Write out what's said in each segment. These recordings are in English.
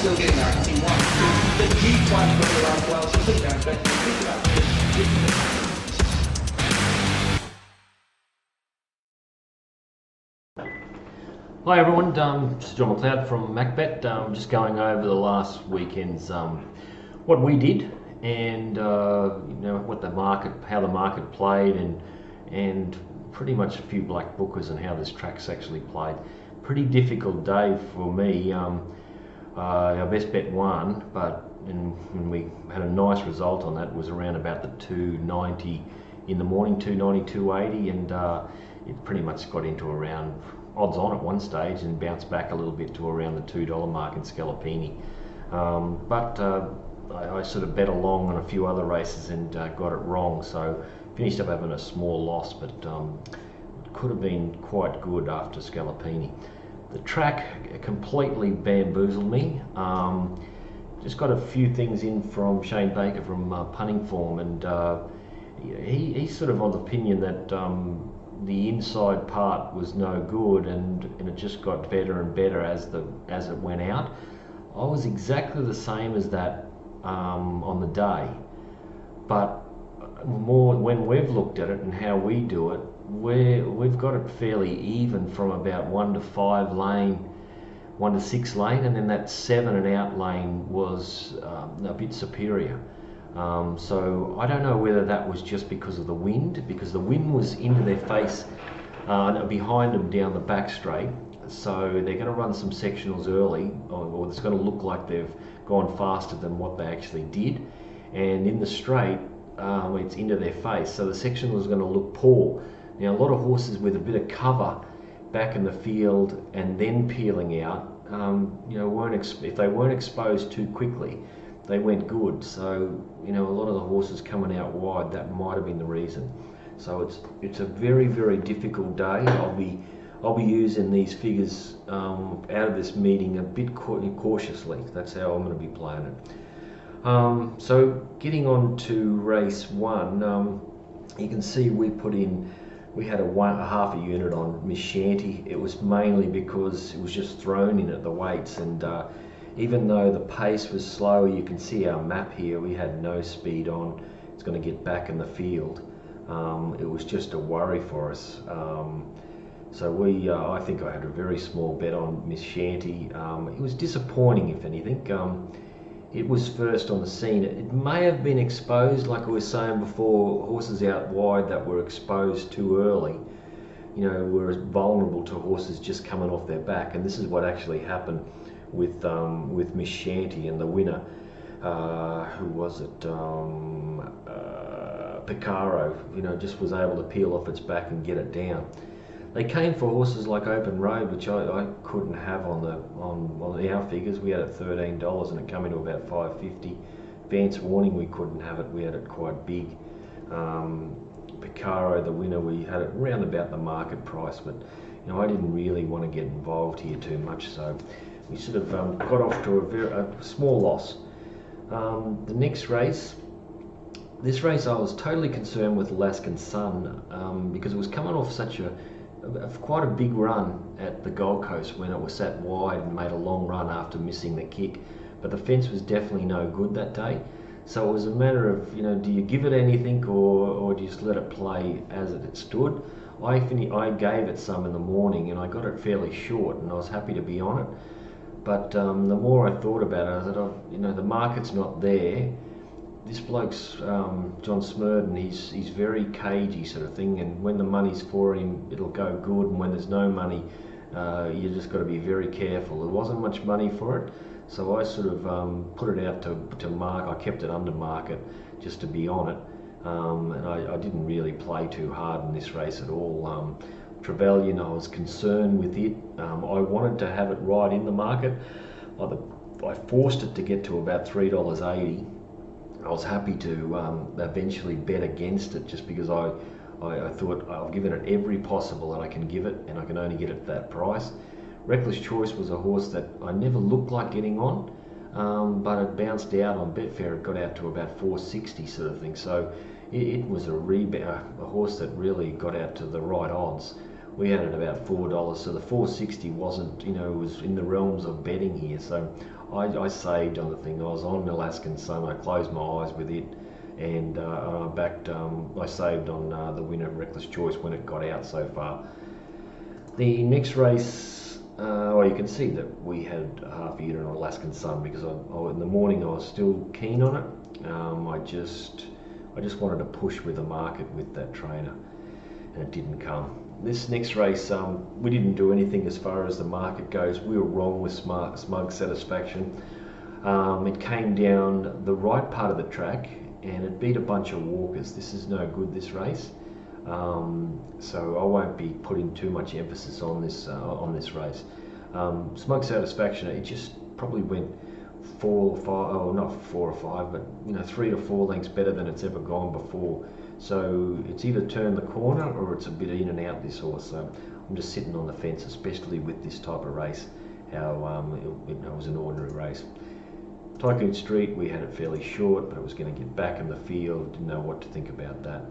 still getting there. I can see one. The Jeep trying to put it around well. She's looking down, but it's about 50. Hi everyone, this is John McLeod from Macbet. Just going over the last weekend's what we did and what the market, how the market played, and pretty much a few black bookers and how this track's actually played. Pretty difficult day for me. Our best bet won, but when we had a nice result on that, it was around about the 290 in the morning, 290, 280, and it pretty much got into around odds on at one stage and bounced back a little bit to around the $2 mark in Scalapini. But I sort of bet along on a few other races and got it wrong, so finished up having a small loss, but it could have been quite good after Scalapini. The track completely bamboozled me. Just got a few things in from Shane Baker from Punting Form, and he's sort of of the opinion that the inside part was no good, and it just got better and better as it went out. I was exactly the same as that on the day, but more when we've looked at it and how we do it, we've got it fairly even from about 1 to 5 lane, 1 to 6 lane, and then that 7 and out lane was a bit superior. So I don't know whether that was just because of the wind, because the wind was into their face behind them down the back straight, so they're going to run some sectionals early, or it's going to look like they've gone faster than what they actually did, and in the straight it's into their face, so the sectional is going to look poor. Now a lot of horses with a bit of cover back in the field and then peeling out, if they weren't exposed too quickly, they went good. So a lot of the horses coming out wide, that might have been the reason. So it's a very, very difficult day. I'll be using these figures out of this meeting a bit cautiously. That's how I'm going to be playing it. So getting on to race 1, you can see we had a half a unit on Miss Shanty. It was mainly because it was just thrown in at the weights, and even though the pace was slow, you can see our map here, we had no speed on. It's going to get back in the field. It was just a worry for us. So I think I had a very small bet on Miss Shanty. It was disappointing, if anything. It was first on the scene. It may have been exposed, like I was saying before, horses out wide that were exposed too early, were vulnerable to horses just coming off their back, and this is what actually happened with Miss Shanty, and the winner, who was it, Picaro, just was able to peel off its back and get it down. They came for horses like Open Road, which I couldn't have on our figures. We had it $13 and it came into about $5.50. Vance Warning, we couldn't have it. We had it quite big. Picaro, the winner, we had it around about the market price, but I didn't really want to get involved here too much, so we sort of got off to a small loss. The next race. This race I was totally concerned with Alaskan Sun because it was coming off such quite a big run at the Gold Coast when it was sat wide and made a long run after missing the kick, but the fence was definitely no good that day. So it was a matter of, do you give it anything or do you just let it play as it stood? I gave it some in the morning and I got it fairly short, and I was happy to be on it. But the more I thought about it, I thought, the market's not there. This bloke's John Smurden, he's very cagey sort of thing, and when the money's for him, it'll go good, and when there's no money, you just got to be very careful. There wasn't much money for it, so I sort of put it out to mark. I kept it under market just to be on it, and I didn't really play too hard in this race at all. Trevelyan, I was concerned with it. I wanted to have it right in the market. I forced it to get to about $3.80. I was happy to eventually bet against it, just because I thought I've given it every possible that I can give it, and I can only get it at that price. Reckless Choice was a horse that I never looked like getting on, but it bounced out on Betfair. It got out to about 460 sort of thing, so it was a horse that really got out to the right odds. we had it about $4, so the 460 wasn't, you know, was in the realms of betting here. So I saved on the thing. I was on Alaskan Sun. I closed my eyes with it, and I backed. I saved on the winner, Reckless Choice, when it got out so far. The next race, well, you can see that we had half a unit on Alaskan Sun because in the morning I was still keen on it. I just wanted to push with the market with that trainer, and it didn't come. This next race, we didn't do anything as far as the market goes. We were wrong with Smug Satisfaction. It came down the right part of the track and it beat a bunch of walkers. This is no good, this race. So I won't be putting too much emphasis on this race. Smug Satisfaction, it just probably went 4 or 5, oh not 4 or 5, but you know, 3 to 4 lengths better than it's ever gone before. So it's either turned the corner or it's a bit in and out, this horse. So I'm just sitting on the fence, especially with this type of race, how it was an ordinary race. Tycoon Street, we had it fairly short, but it was going to get back in the field. Didn't know what to think about that.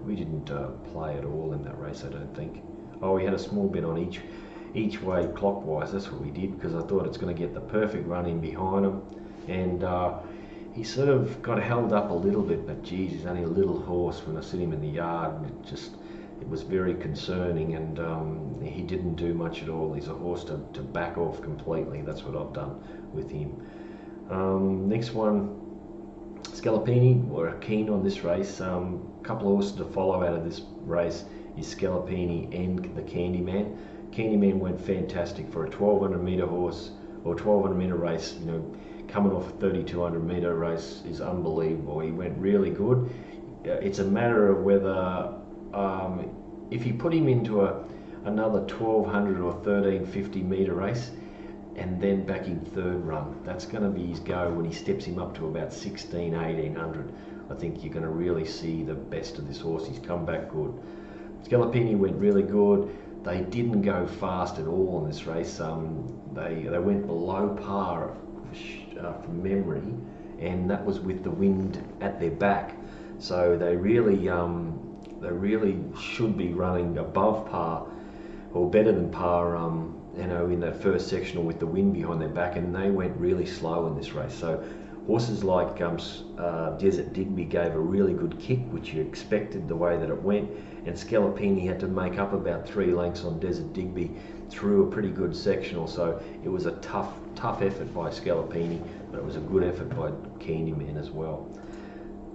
We didn't play at all in that race, I don't think. Oh, we had a small bit on each way clockwise. That's what we did, because I thought it's going to get the perfect run in behind him. And he sort of got held up a little bit, but geez, he's only a little horse. When I see him in the yard, it was very concerning, and he didn't do much at all. He's a horse to back off completely. That's what I've done with him. Next one, Scalapini. We're keen on this race. Couple of horses to follow out of this race is Scalapini and the Candyman. Candyman went fantastic for a 1200 metre horse, or 1200 metre race. You know, coming off a 3200 metre race is unbelievable. He went really good. It's a matter of whether if you put him into another 1200 or 1350 metre race and then back in third run, that's going to be his go when he steps him up to about 1800. I think you're going to really see the best of this horse. He's come back good. Scalapini went really good. They didn't go fast at all in this race. They went below par from memory, and that was with the wind at their back. So they really should be running above par or better than par. You know, in that first sectional with the wind behind their back, and they went really slow in this race. So horses like Desert Digby gave a really good kick, which you expected the way that it went, and Scalapini had to make up about 3 lengths on Desert Digby through a pretty good sectional. So it was a tough effort by Scalapini, but it was a good effort by Candyman as well.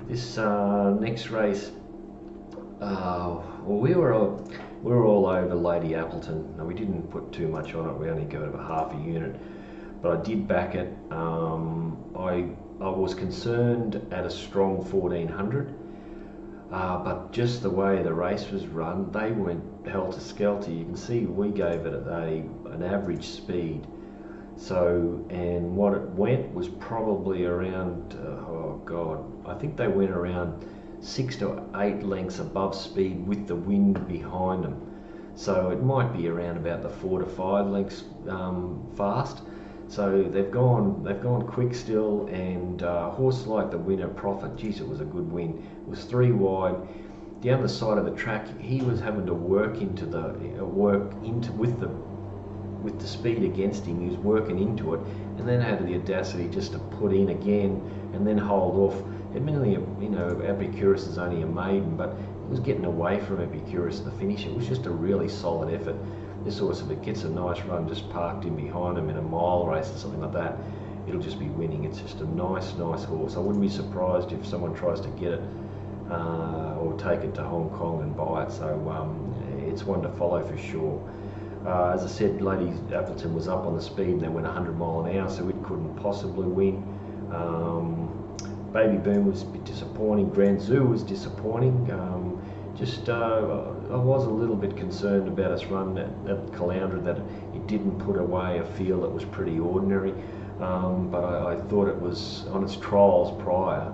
This next race, well, we were all over Lady Appleton. Now, we didn't put too much on it. We only gave it half a unit, but I did back it. I was concerned at a strong 1400, but just the way the race was run, they went helter-skelter. You can see we gave it an average speed. So, and what it went was probably around, oh God, I think they went around 6 to 8 lengths above speed with the wind behind them. So it might be around about the 4 to 5 lengths fast. So they've gone quick still, and horses like the winner Prophet, geez, it was a good win. It was 3 wide. Down the side of the track, he was having to work with the speed against him. He was working into it, and then had the audacity just to put in again and then hold off. Admittedly, you know, Epicurus is only a maiden, but it was getting away from Epicurus at the finish. It was just a really solid effort. This horse, if it gets a nice run just parked in behind him in a mile race or something like that, it'll just be winning. It's just a nice horse. I wouldn't be surprised if someone tries to get it or take it to Hong Kong and buy it. So it's one to follow for sure. As I said, Lady Appleton was up on the speed and they went 100 mile an hour, so it couldn't possibly win. Baby Boom was a bit disappointing. Grand Zoo was disappointing. I was a little bit concerned about its run at Caloundra, that it didn't put away a field that was pretty ordinary. But I thought it was, on its trials prior,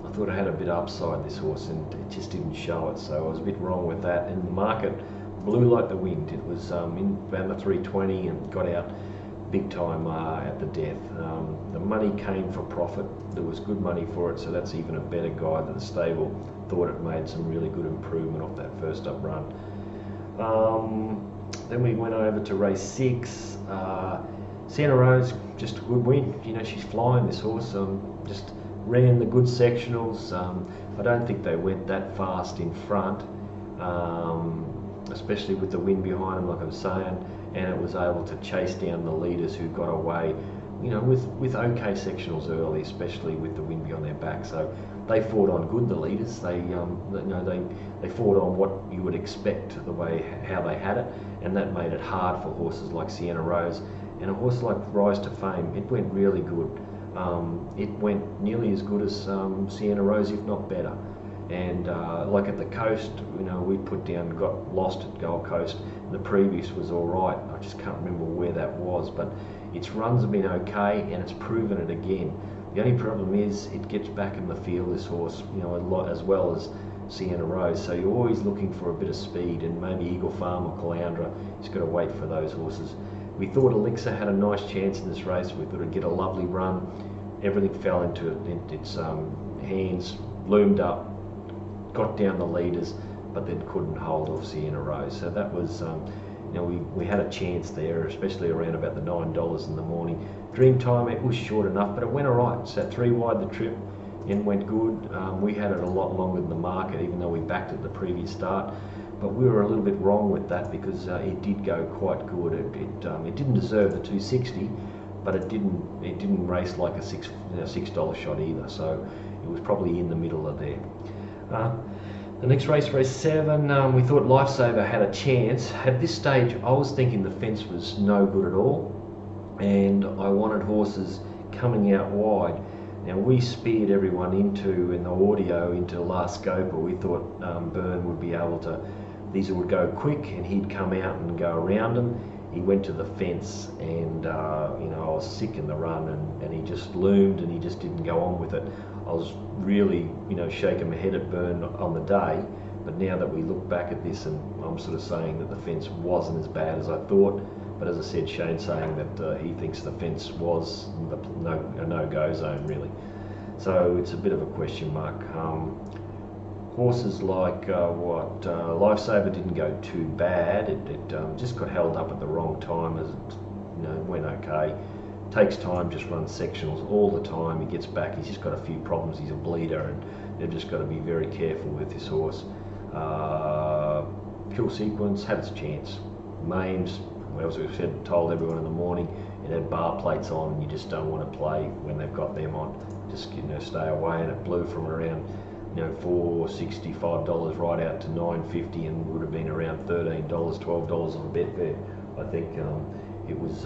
I thought it had a bit of upside, this horse, and it just didn't show it. So I was a bit wrong with that. And the market blew like the wind. It was in around the 320 and got out big time at the death. The money came for Profit. There was good money for it, so that's even a better guide that the stable thought it made some really good improvement off that first up run. Then we went over to race 6. Santa Rose, just a good win. You know, she's flying, this horse. Just ran the good sectionals. I don't think they went that fast in front, especially with the wind behind them, like I was saying, and it was able to chase down the leaders who got away, you know, with okay sectionals early, especially with the wind behind their back. So they fought on good, the leaders. They fought on what you would expect, the way how they had it, and that made it hard for horses like Sienna Rose and a horse like Rise to Fame. It went really good. It went nearly as good as Sienna Rose, if not better. And like at the coast, you know, we put down, got lost at Gold Coast. The previous was all right. I just can't remember where that was, but its runs have been okay, and it's proven it again. The only problem is it gets back in the field, this horse, you know, a lot as well as Sienna Rose. So you're always looking for a bit of speed, and maybe Eagle Farm or Caloundra, he's got to wait for those horses. We thought Elixir had a nice chance in this race. We thought it'd get a lovely run. Everything fell into its hands, loomed up, got down the leaders, but then couldn't hold off Sienna Rose. So that was, you know, we had a chance there, especially around about the $9 in the morning. Dreamtime, it was short enough, but it went all right. Sat 3 wide the trip and went good. We had it a lot longer than the market, even though we backed it the previous start. But we were a little bit wrong with that, because it did go quite good. It didn't deserve the 260, but it didn't race like a $6 shot either. So it was probably in the middle of there. The next race, race 7, we thought Lifesaver had a chance. At this stage, I was thinking the fence was no good at all, and I wanted horses coming out wide. Now, we speared everyone in the audio into Last Scoper. We thought Byrne would be able to, these would go quick and he'd come out and go around them. He went to the fence, and you know, I was sick in the run, and he just loomed and he just didn't go on with it. I was really, you know, shaking my head at Byrne on the day, but now that we look back at this, and I'm sort of saying that the fence wasn't as bad as I thought, but as I said, Shane's saying that he thinks the fence was a no-go zone, really. So it's a bit of a question mark. Horses like Lifesaver didn't go too bad. It just got held up at the wrong time, as it, you know, went okay. Takes time, just runs sectionals all the time. He gets back, he's just got a few problems. He's a bleeder, and they've just got to be very careful with this horse. Kill Sequence had its chance. Mains, as we said, told everyone in the morning, it had bar plates on, and you just don't want to play when they've got them on. Just, you know, stay away. And it blew from around, you know, $4.65 right out to $9.50, and would have been around $13, $12 on Betfair. I think it was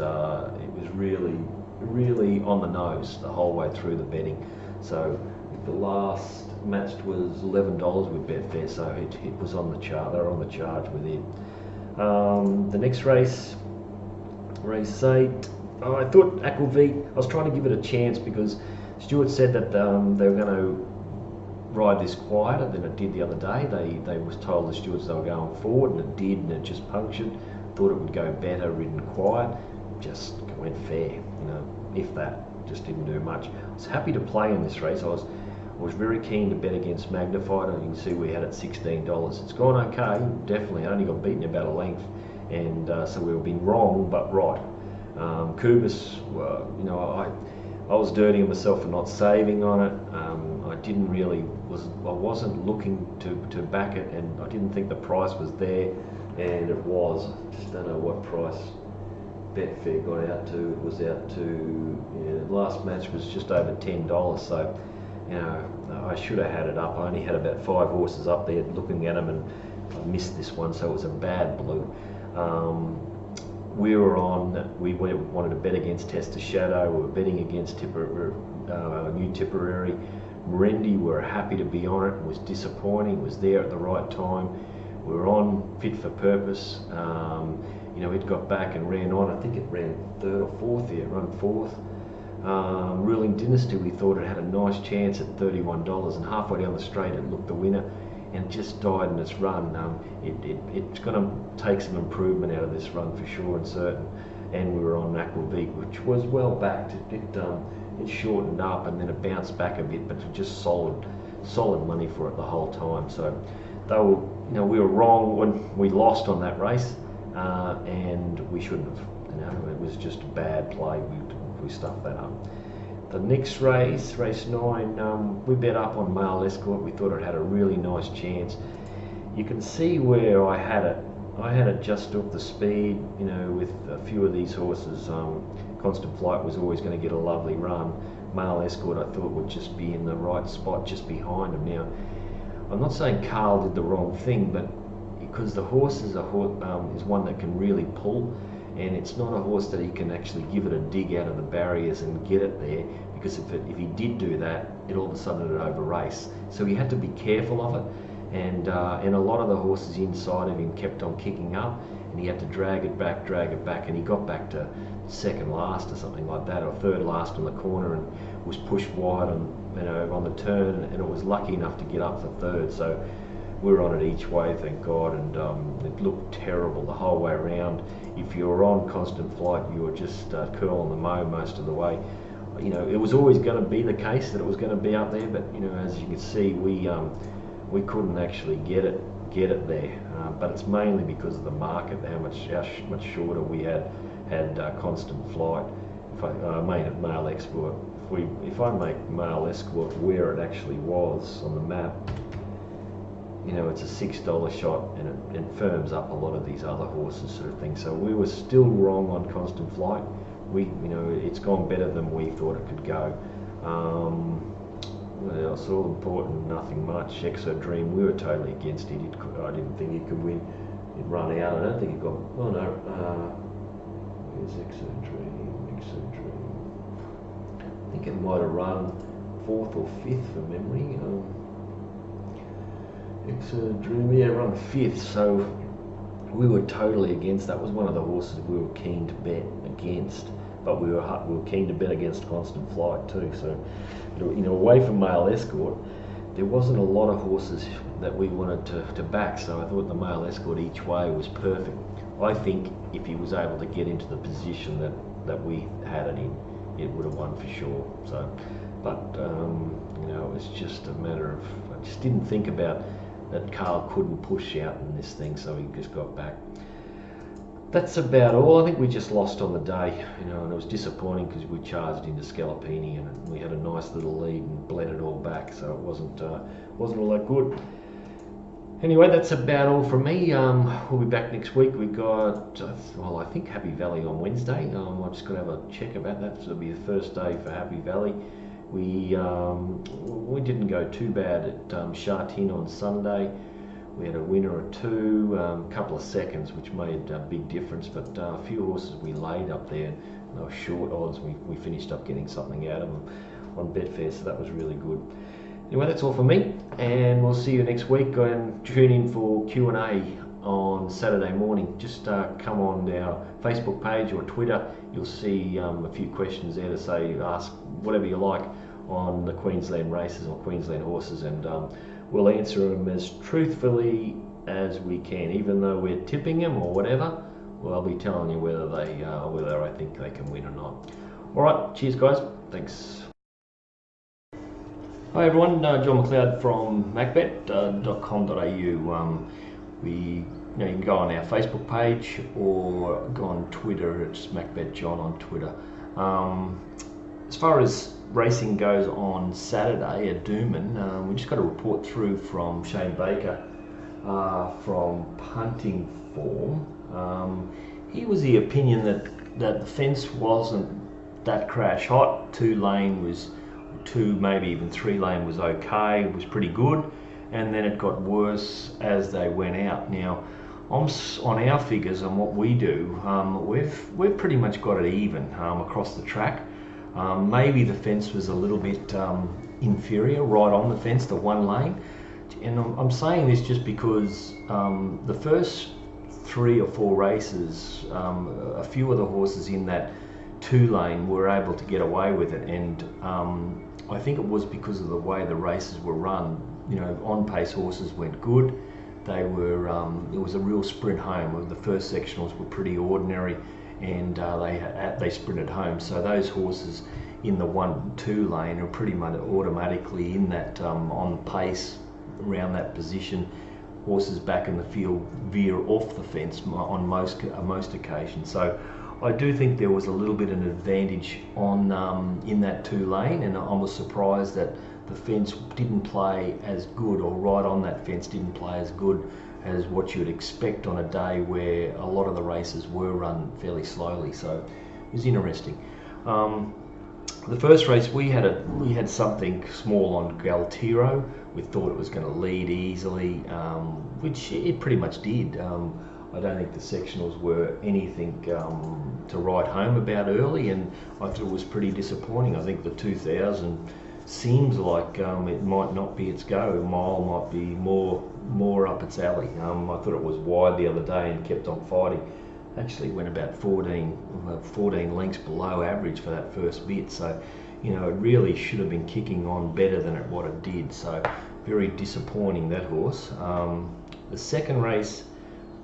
really on the nose the whole way through the betting. So the last match was $11 with Betfair, so it was on the chart. They were on the charge with it. The next race, race 8. I thought Aquavit, I was trying to give it a chance, because Stuart said that they were going to ride this quieter than it did the other day. They was told, the stewards, they were going forward, and it did, and it just punctured. Thought it would go better ridden quiet. Just went fair, you know, if that. Just didn't do much. I was happy to play in this race. I was very keen to bet against Magnified, and you can see we had it $16. It's gone okay, definitely. I only got beaten about a length, and so we've been wrong but right. Kubis, you know, I was dirty on myself for not saving on it. I wasn't looking to back it, and I didn't think the price was there, and it was. I just don't know what price Betfair got out to. It was out to, yeah, last match was just over $10, so, you know, I should have had it up. I only had about 5 horses up there looking at them, and I missed this one, so it was a bad blue. We wanted to bet against Tester Shadow. We were betting against New Tipperary. Merendi, we were happy to be on it. It was disappointing. It was there at the right time. We were on Fit for Purpose. You know, it got back and ran on. I think it ran 3rd or 4th here. It ran 4th. Ruling Dynasty, we thought it had a nice chance at $31, and halfway down the straight it looked the winner, and it just died in its run. It's going to take some improvement out of this run for sure and certain. And we were on Aquavit, which was well backed. It shortened up, and then it bounced back a bit, but just solid money for it the whole time. So we were wrong when we lost on that race, and we shouldn't have. It was just a bad play. We stuffed that up. The next race, race 9, we bet up on Male Escort. We thought it had a really nice chance. You can see where I had it. I had it just off the speed, with a few of these horses. Constant Flight was always going to get a lovely run. Male Escort, I thought, would just be in the right spot just behind him. Now, I'm not saying Carl did the wrong thing, but because the horse is one that can really pull, and it's not a horse that he can actually give it a dig out of the barriers and get it there, because if he did do that, it all of a sudden it'd over race. So he had to be careful of it, and a lot of the horses inside of him kept on kicking up, and he had to drag it back, and he got back to second last or something like that, or third last on the corner, and was pushed wide on the turn, and it was lucky enough to get up for third. So we were on it each way, thank God, and it looked terrible the whole way around. If you were on Constant Flight, you were just curling the mow most of the way. It was always going to be the case that it was going to be up there, but as you can see, we couldn't actually get it there. But it's mainly because of the market, how much shorter we had Constant Flight. If I made it Male Escort, if I make Male Escort where it actually was on the map, it's a $6 shot, and it firms up a lot of these other horses, sort of thing. So we were still wrong on Constant Flight. It's gone better than we thought it could go. What else? All Important, nothing much. Exo Dream, we were totally against it. I didn't think it could win. It run out. I don't think it got. Oh no. Where's Exo Dream? I think it might have run 4th or 5th from memory. Exo Dream, yeah, run 5th. So we were totally against. That was one of the horses we were keen to bet against, but we were keen to bet against Constant Flight too. So, away from Male Escort, there wasn't a lot of horses that we wanted to back. So I thought the Male Escort each way was perfect. I think if he was able to get into the position that we had it in, it would have won for sure. So, but it was just a matter of, I just didn't think about that Carl couldn't push out in this thing, so he just got back. That's about all. I think we just lost on the day, and it was disappointing because we charged into Scalapini and we had a nice little lead and bled it all back, so it wasn't all that good. Anyway, that's about all from me. We'll be back next week. We got, I think Happy Valley on Wednesday. I'm just going to have a check about that. So it'll be the first day for Happy Valley. We didn't go too bad at Chartin on Sunday. We had a winner or two, a couple of seconds, which made a big difference. But a few horses we laid up there, and they were short odds. We finished up getting something out of them on Betfair, so that was really good. Anyway, that's all for me, and we'll see you next week. Go and tune in for Q&A on Saturday morning. Just come on our Facebook page or Twitter. You'll see a few questions there to say, ask whatever you like on the Queensland races or Queensland horses, and we'll answer them as truthfully as we can. Even though we're tipping them or whatever, well, I'll be telling you whether I think they can win or not. All right, cheers guys, thanks. Hi everyone, John McLeod from macbet.com.au. You can go on our Facebook page or go on Twitter. It's MacBetJohn on Twitter. As far as racing goes on Saturday at Doomben, we just got a report through from Shane Baker from Punting Form. He was the opinion that the fence wasn't that crash hot. 2-lane was 2, maybe even 3-lane was okay, it was pretty good, and then it got worse as they went out. Now, on our figures and what we do, we've pretty much got it even across the track. Maybe the fence was a little bit inferior right on the fence, the 1 lane, and I'm saying this just because the first 3 or 4 races, a few of the horses in that 2 lane were able to get away with it, and I think it was because of the way the races were run. On-pace horses went good. They were it was a real sprint home. The first sectionals were pretty ordinary, and they sprinted home. So those horses in the 1-2 lane are pretty much automatically in that on pace around that position. horses back in the field veer off the fence on most occasions. So I do think there was a little bit of an advantage on in that 2 lane, and I was surprised that the fence didn't play as good, or right on that fence didn't play as good as what you'd expect on a day where a lot of the races were run fairly slowly. So it was interesting. The first race we had something small on Galtiro. We thought it was going to lead easily, which it pretty much did. I don't think the sectionals were anything to write home about early, and I thought it was pretty disappointing. I think the 2000 seems like it might not be its go. A mile might be more up its alley. I thought it was wide the other day and kept on fighting. Actually went about 14 lengths below average for that first bit. So, you know, it really should have been kicking on better than what it did. So, very disappointing, that horse. The second race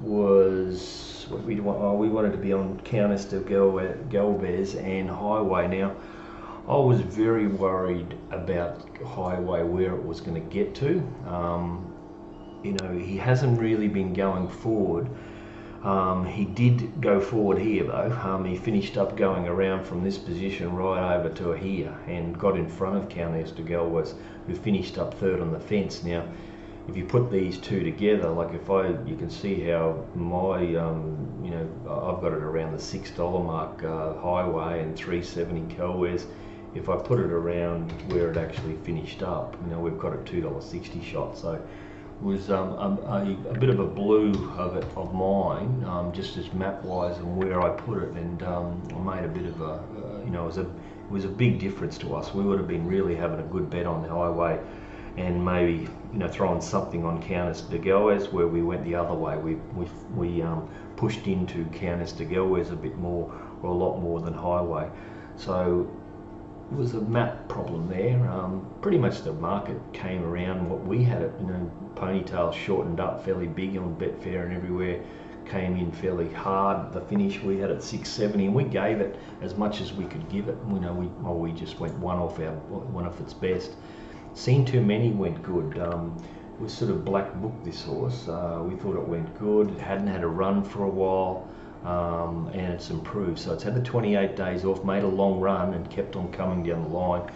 was what we wanted to be on Countess de Galvez and Highway. Now, I was very worried about Highway, where it was going to get to. You know, he hasn't really been going forward. He did go forward here though. He finished up going around from this position right over to here and got in front of Countess de Galvez, who finished up third on the fence. Now, if you put these two together, like you can see how my, you know, I've got it around the $6 mark, Highway, and $3.70 Galvez. If I put it around where it actually finished up, you know, we've got a $2.60 shot. So it was a bit of a blue of mine, just as map-wise and where I put it, and I made a bit of a, you know, it was a big difference to us. We would have been really having a good bet on the Highway, and maybe, you know, throwing something on Countess de Galvez, where we went the other way. We pushed into Countess de Galvez a bit more, or a lot more than Highway. So it was a map problem there. Pretty much the market came around what we had it. You know, Ponytail shortened up fairly big on Betfair and everywhere. Came in fairly hard. The finish we had at 670, and we gave it as much as we could give it. You know, we just went one off its best. Seen Too Many went good. It was sort of black book, this horse. We thought it went good. It hadn't had a run for a while, and it's improved. So it's had the 28 days off, made a long run, and kept on coming down the line.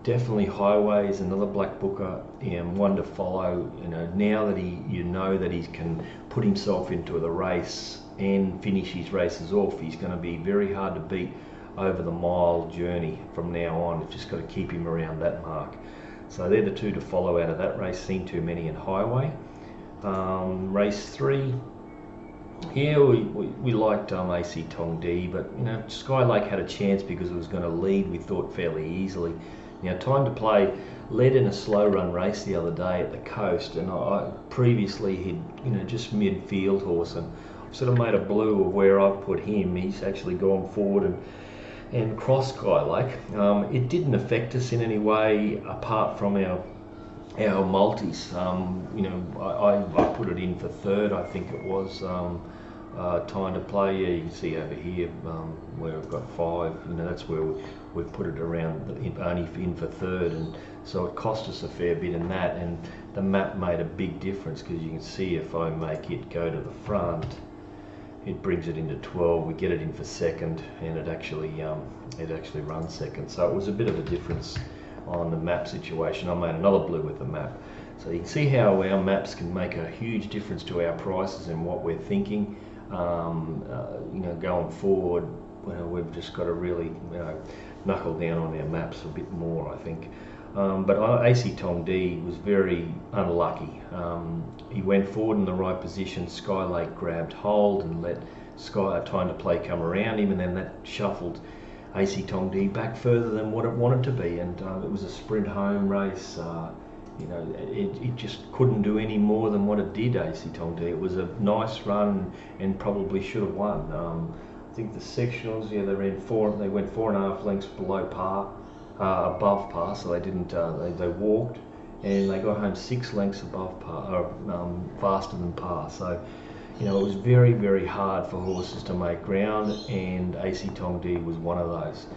Definitely Highway is another black booker, and one to follow. You know, now that you know that he can put himself into the race and finish his races off, he's going to be very hard to beat over the mile journey from now on. You've just got to keep him around that mark. So they're the two to follow out of that race, Seen Too Many and Highway. Race 3, here we liked AC Tong D, but you know, Skylake had a chance because it was going to lead, we thought, fairly easily. Now, Time to Play led in a slow run race the other day at the coast, and I previously he'd, you know, just midfield horse, and sort of made a blue of where I've put him. He's actually gone forward and crossed Skylake. It didn't affect us in any way apart from our multis. You know, I put it in for third, I think it was. Time to Play, yeah, you can see over here where we've got 5, you know, that's where we've put it around, only in for third, and so it cost us a fair bit in that, and the map made a big difference, because you can see if I make it go to the front, it brings it into 12, we get it in for second, and it actually runs second. So it was a bit of a difference on the map situation. I made another blue with the map. So you can see how our maps can make a huge difference to our prices and what we're thinking. You know, going forward, well, we've just got to really, you know, knuckle down on our maps a bit more, I think. But AC Tong D was very unlucky. He went forward in the right position. Skylake grabbed hold and let Time to Play come around him, and then that shuffled AC Tong D back further than what it wanted to be, and it was a sprint home race. You know, it just couldn't do any more than what it did, AC Tong D. It was a nice run and probably should have won. I think the sectionals, yeah, they went 4.5 lengths below par, above par, so they didn't. They walked, and they got home 6 lengths above par, faster than par. So, you know, it was very, very hard for horses to make ground, and AC Tong D was one of those.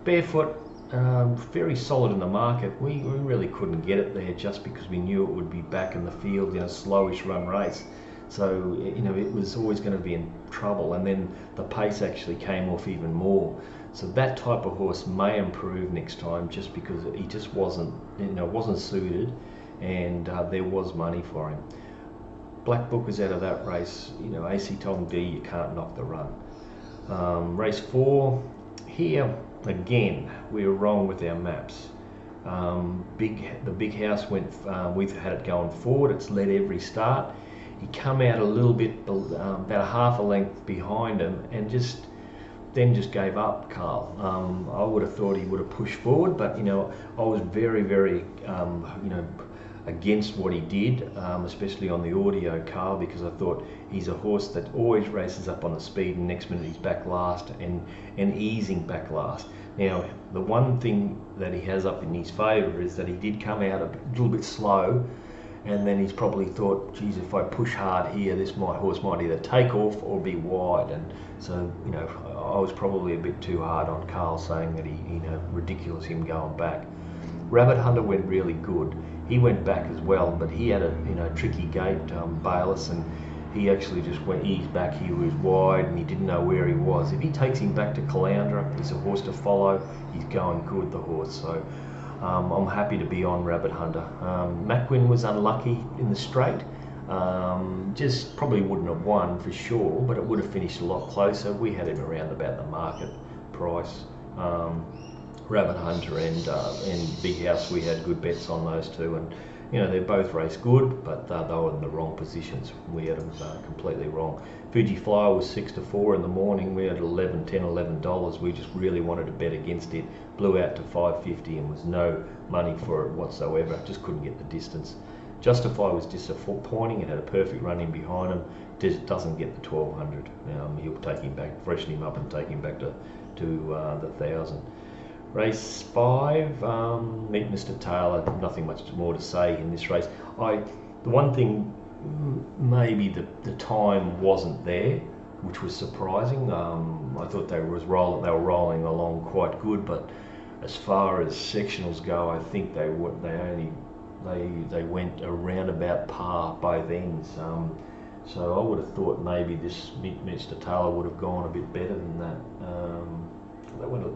Barefoot, very solid in the market. We really couldn't get it there just because we knew it would be back in the field in a slowish run race. So, it was always going to be in trouble, and then the pace actually came off even more. So that type of horse may improve next time, just because he just wasn't suited, and there was money for him. Black Book was out of that race. AC Tom D, you can't knock the run. Race 4, here again we were wrong with our maps. The big house went. We've had it going forward. It's led every start. He come out a little bit, about a half a length behind him, and just gave up, Carl. I would have thought he would have pushed forward, but I was very, very against what he did, especially on the audio, Carl, because I thought he's a horse that always races up on the speed, and next minute he's back last and easing back last. Now, the one thing that he has up in his favour is that he did come out a little bit slow, and then he's probably thought, geez, if I push hard here, horse might either take off or be wide. And so, I was probably a bit too hard on Carl, saying that ridiculous him going back. Rabbit Hunter went really good. He went back as well, but he had a tricky gate, Bayless, and he actually just went eased back. He was wide and he didn't know where he was. If he takes him back to Caloundra, he's a horse to follow. He's going good, the horse. So I'm happy to be on Rabbit Hunter. Macquin was unlucky in the straight. Just probably wouldn't have won for sure, but it would have finished a lot closer. We had him around about the market price. Rabbit Hunter and Big House, we had good bets on those two, and they both raced good, but they were in the wrong positions. We had them completely wrong. Fuji Flyer was 6-4 in the morning. We had $11. We just really wanted to bet against it. Blew out to $5.50 and was no money for it whatsoever. Just couldn't get the distance. Justify was disappointing. It had a perfect run in behind him. Just doesn't get the 1200. He'll take him back, freshen him up, and take him back to the 1000. Race 5, Meet Mr. Taylor. Nothing much more to say in this race. The one thing, maybe the time wasn't there, which was surprising. I thought they were rolling along quite good, but as far as sectionals go, I think they went around about par both ends. So I would have thought maybe this Meet Mr. Taylor would have gone a bit better than that. That went.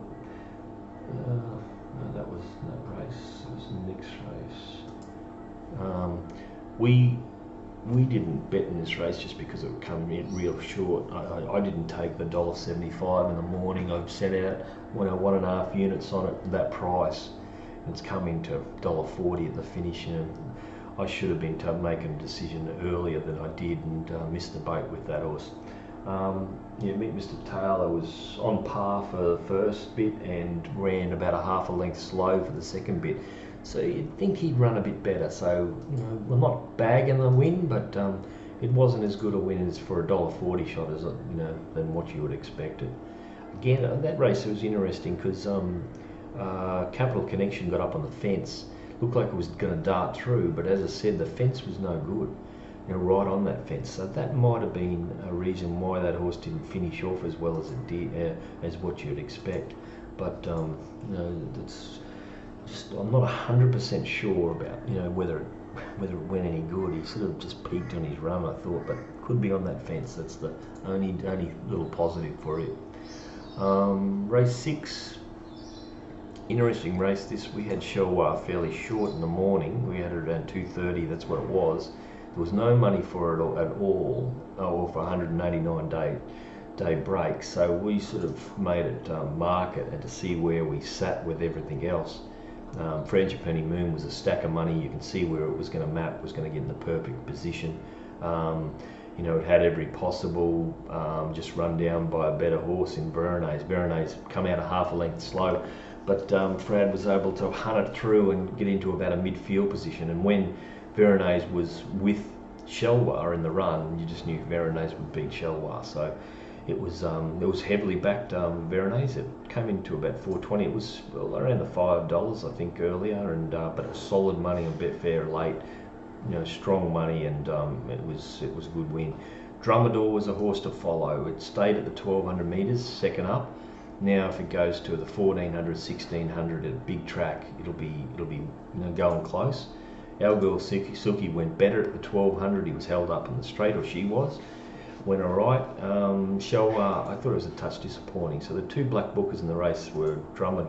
No, that was that race. It was the next race. We didn't bet in this race just because it would come in real short. I didn't take the $1.75 in the morning. I set out 1.5 units on it, that price. It's come into $1.40 at the finish, and I should have been making a decision earlier than I did, and missed the boat with that horse. Meet Mr. Taylor was on par for the first bit and ran about a half a length slow for the second bit. So you'd think he'd run a bit better. So, I'm not bagging the win, but it wasn't as good a win as for a $1.40 shot as than what you would expect it. Again, that race was interesting because Capital Connection got up on the fence. Looked like it was going to dart through, but as I said, the fence was no good. Right on that fence. So that might have been a reason why that horse didn't finish off as well as it did, as what you'd expect. But that's just, I'm not 100% sure about whether it went any good. He sort of just peaked on his run, I thought, but could be on that fence. That's the only little positive for it. Race 6. Interesting race this. We had Shelwar fairly short in the morning. We had it around 2:30. That's what it was. There was no money for it at all, or for 189 day break. So we sort of made it market and to see where we sat with everything else. Frangipani Moon was a stack of money. You can see where it was going to map, was going to get in the perfect position. It had every possible, just run down by a better horse in Veronese. Veronese come out a half a length slow, but Frad was able to hunt it through and get into about a midfield position. And when Veronese was with Shelwar in the run, you just knew Veronese would beat Shelwar. So it was heavily backed, Veronese. It came into about 420. It was around the $5 I think earlier, and but it was solid money on Betfair late. Strong money, and it was a good win. Drummador was a horse to follow. It stayed at the 1200 metres, second up. Now if it goes to the 1400, 1600 at a big track, it'll be going close. Our girl Suki went better at the 1200. He was held up in the straight, or she was. Went alright. I thought it was a touch disappointing. So the two black bookers in the race were Drummer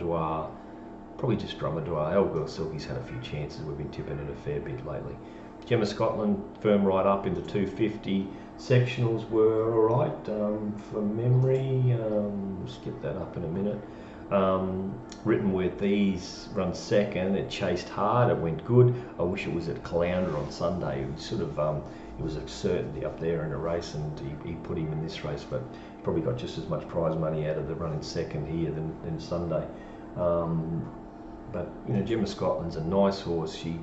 probably just Drummer. Our girl Silky's had a few chances. We've been tipping it a fair bit lately. Gemma Scotland firm right up into 250. Sectionals were alright from memory. We'll skip that up in a minute. Written with these run second. It chased hard. It went good. I wish it was at Caloundra on Sunday. It was it was a certainty up there in a race, and he put him in this race, but he probably got just as much prize money out of the running second here than Sunday. But Gemma Scotland's a nice horse. He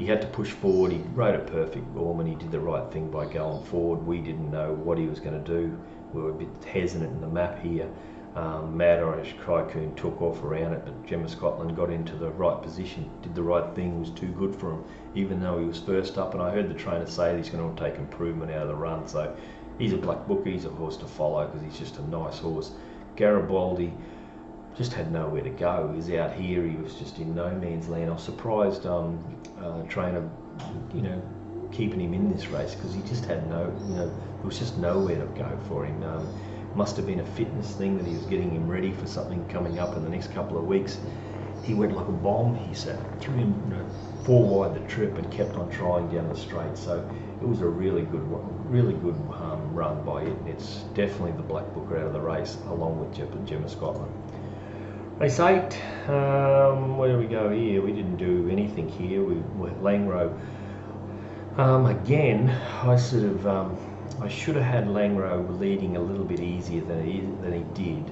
had to push forward. He rode a perfect form, and he did the right thing by going forward. We didn't know what he was going to do. We were a bit hesitant in the map here. Mad Irish Tycoon took off around it, but Gemma Scotland got into the right position, did the right thing, was too good for him, even though he was first up. And I heard the trainer say that he's going to take improvement out of the run. So he's a black booker. He's a horse to follow because he's just a nice horse. Garibaldi just had nowhere to go. He was out here. He was just in no man's land. I was surprised trainer, keeping him in this race, because he just had there was just nowhere to go for him. Must have been a fitness thing that he was getting him ready for something coming up in the next couple of weeks. He went like a bomb. He sat threw him four wide the trip and kept on trying down the straight. So it was a really good run by it. And it's definitely the black booker out of the race, along with Gemma Scotland. Race 8, where do we go here? We didn't do anything here. We were Langro. Again, I should have had Langro leading a little bit easier than he did.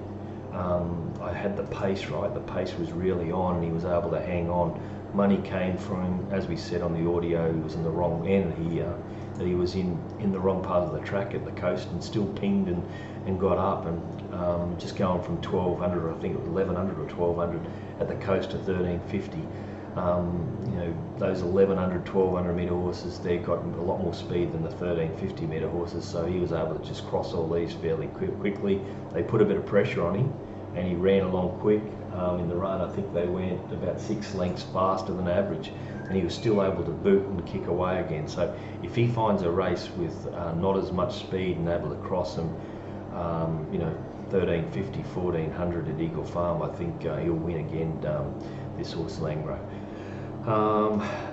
I had the pace right. The pace was really on, and he was able to hang on. Money came from him, as we said on the audio. He was in the wrong end here. That he was in the wrong part of the track at the coast, and still pinged and got up, and just going from 1200, I think it was 1100 or 1200 at the coast to 1350. Those 1100, 1200 metre horses, they got a lot more speed than the 1350 metre horses, so he was able to just cross all these fairly quickly. They put a bit of pressure on him, and he ran along quick. In the run, I think they went about 6 lengths faster than average, and he was still able to boot and kick away again. So if he finds a race with not as much speed and able to cross him, 1350, 1400 at Eagle Farm, I think he'll win again, this horse Langro.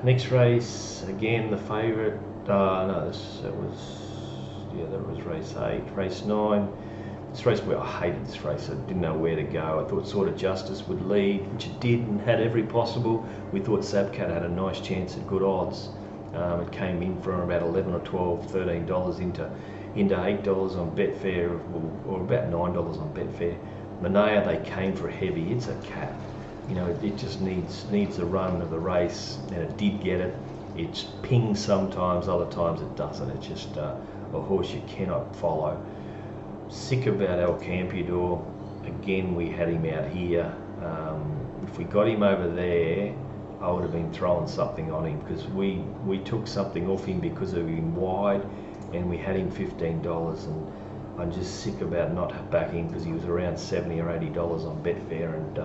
Next race, again the favourite, that was race 8. Race 9, this race where I hated this race. I didn't know where to go. I thought Sort of Justice would lead, which it did, and had every possible. We thought Sabcat had a nice chance at good odds. It came in from about 11 or 12, $13 into $8 on Betfair, or about $9 on Betfair. Manea, they came for heavy. It's a cat. It just needs the run of the race, and it did get it. It's pings sometimes, other times it doesn't. It's just a horse you cannot follow. Sick about El Campeador. Again, we had him out here. If we got him over there, I would have been throwing something on him, because we took something off him because of him wide, and we had him $15, and I'm just sick about not backing, because he was around $70 or $80 on Betfair, and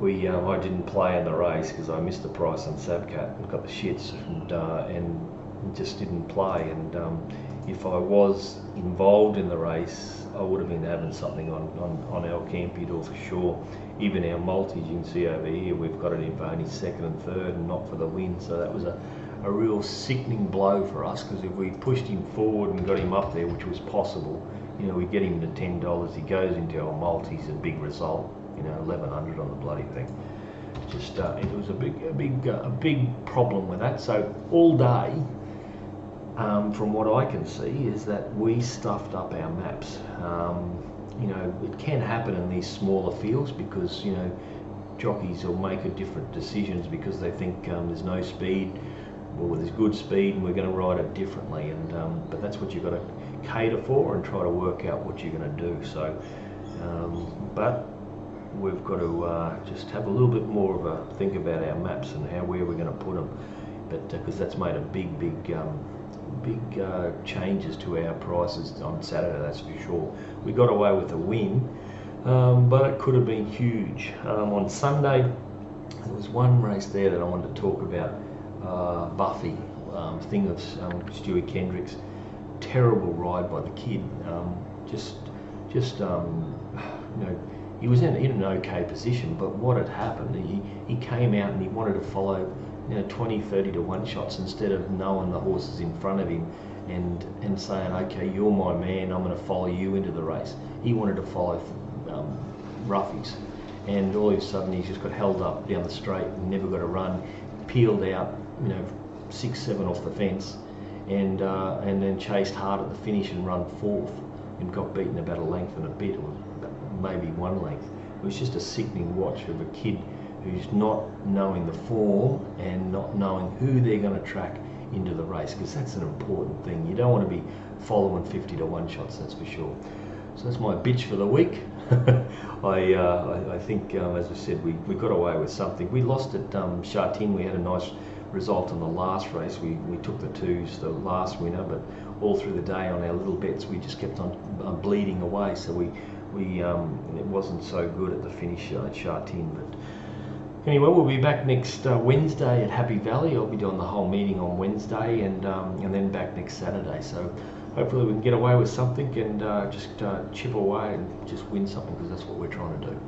I didn't play in the race because I missed the price on Sabcat and got the shits, and just didn't play. And if I was involved in the race, I would have been having something on El Campeador for sure. Even our multis, you can see over here, we've got it in for only second and third and not for the win. So that was a real sickening blow for us, because if we pushed him forward and got him up there, which was possible, we get him to $10, he goes into our multis, a big result, 1100 on the bloody thing. Just it was a big problem with that. So all day, from what I can see, is that we stuffed up our maps. It can happen in these smaller fields, because jockeys will make different decisions because they think there's no speed, or there's good speed, and we're going to ride it differently. And but that's what you've got to cater for and try to work out what you're going to do. So, but we've got to just have a little bit more of a think about our maps and where we're going to put them. But because that's made a big changes to our prices on Saturday, that's for sure. We got away with a win, but it could have been huge. On Sunday, there was one race there that I wanted to talk about. Buffy, thing of Stewie Kendrick's. Terrible ride by the kid. You know, he was in an okay position, but what had happened, he came out and he wanted to follow, 20, 30 to 1 shots instead of knowing the horses in front of him and saying, okay, you're my man, I'm going to follow you into the race. He wanted to follow roughies, and all of a sudden he's just got held up down the straight and never got a run, peeled out, 6, 7 off the fence, and then chased hard at the finish and run fourth and got beaten about a length and a bit, or maybe 1 length. It was just a sickening watch of a kid who's not knowing the form and not knowing who they're going to track into the race, because that's an important thing. You don't want to be following 50 to 1 shots, that's for sure. So that's my bitch for the week. I think, as I said, we got away with something. We lost at Chartin. We had a nice result in the last race. We took the 2s, the last winner, but all through the day on our little bets, we just kept on bleeding away. So it wasn't so good at the finish at Chartin. But anyway, we'll be back next Wednesday at Happy Valley. I'll be doing the whole meeting on Wednesday, and then back next Saturday. So hopefully we can get away with something and just chip away and just win something, because that's what we're trying to do.